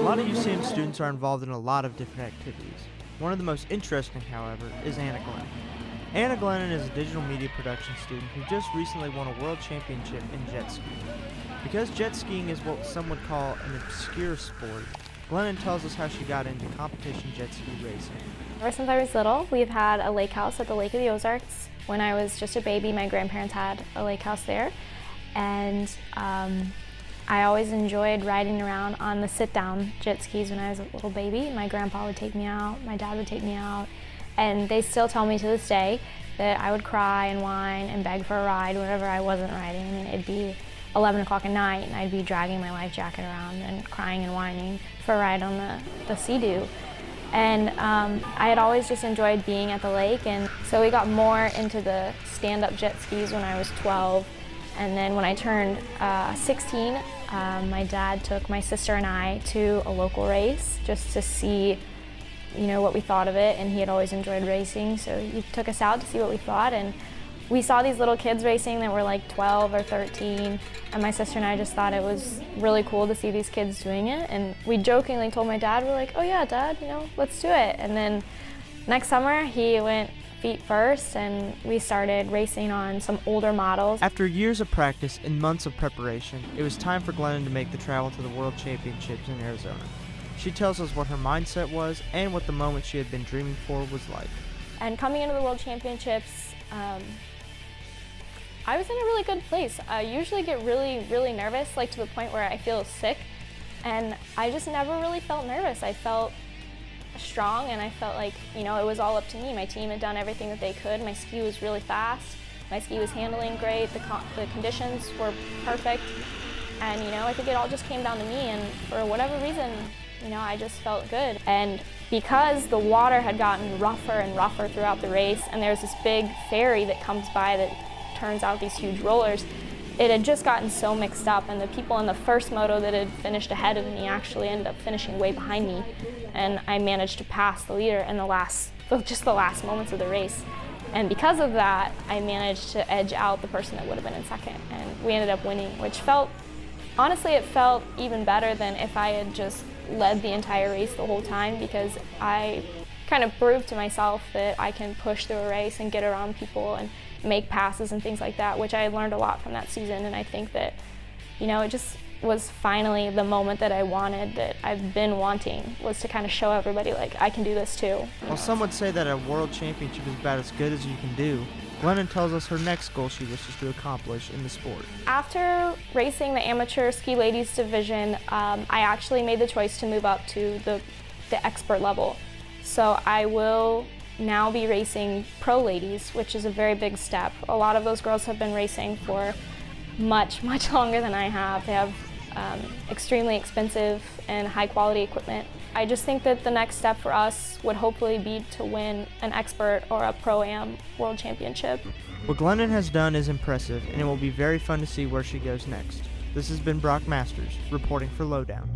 lot of UCM students are involved in a lot of different activities. One of the most interesting, however, is Anna Glennon. Anna Glennon is a digital media production student who just recently won a world championship in jet skiing. Because jet skiing is what some would call an obscure sport, Glennon tells us how she got into competition jet ski racing. Ever since I was little, we've had a lake house at the Lake of the Ozarks. When I was just a baby, my grandparents had a lake house there, and I always enjoyed riding around on the sit-down jet skis when I was a little baby. My grandpa would take me out, my dad would take me out, and they still tell me to this day that I would cry and whine and beg for a ride whenever I wasn't riding. I mean, it'd be 11 o'clock at night and I'd be dragging my life jacket around and crying and whining for a ride on the Sea-Doo. And I had always just enjoyed being at the lake, and so we got more into the stand-up jet skis when I was 12. And then when I turned 16, my dad took my sister and I to a local race just to see, what we thought of it, and he had always enjoyed racing, so he took us out to see what we thought, and we saw these little kids racing that were like 12 or 13, and my sister and I just thought it was really cool to see these kids doing it, and we jokingly told my dad, we're like, oh yeah, Dad, let's do it. And then next summer he went feet first, and we started racing on some older models. After years of practice and months of preparation, it was time for Glennon to make the travel to the World Championships in Arizona. She tells us what her mindset was and what the moment she had been dreaming for was like. And coming into the World Championships, I was in a really good place. I usually get really, really nervous, like to the point where I feel sick, and I just never really felt nervous. I felt strong, and I felt like, it was all up to me. My team had done everything that they could. My ski was really fast. My ski was handling great. The conditions were perfect. And, I think it all just came down to me, and for whatever reason, I just felt good. And because the water had gotten rougher and rougher throughout the race, and there's this big ferry that comes by that turns out these huge rollers, it had just gotten so mixed up, and the people in the first moto that had finished ahead of me actually ended up finishing way behind me, and I managed to pass the leader in the last moments of the race. And because of that, I managed to edge out the person that would have been in second, and we ended up winning, which honestly, it felt even better than if I had just led the entire race the whole time, because I kind of proved to myself that I can push through a race and get around people and make passes and things like that, which I learned a lot from that season. And I think that, it just was finally the moment that I wanted, that I've been wanting, was to kind of show everybody, like, I can do this too. While some would say that a world championship is about as good as you can do, Glennon tells us her next goal she wishes to accomplish in the sport. After racing the amateur ski ladies division, I actually made the choice to move up to the expert level. So I will now be racing pro ladies, which is a very big step. A lot of those girls have been racing for much, much longer than I have. They have extremely expensive and high quality equipment. I just think that the next step for us would hopefully be to win an expert or a pro-am world championship. What Glennon has done is impressive, and it will be very fun to see where she goes next. This has been Brock Masters, reporting for Lowdown.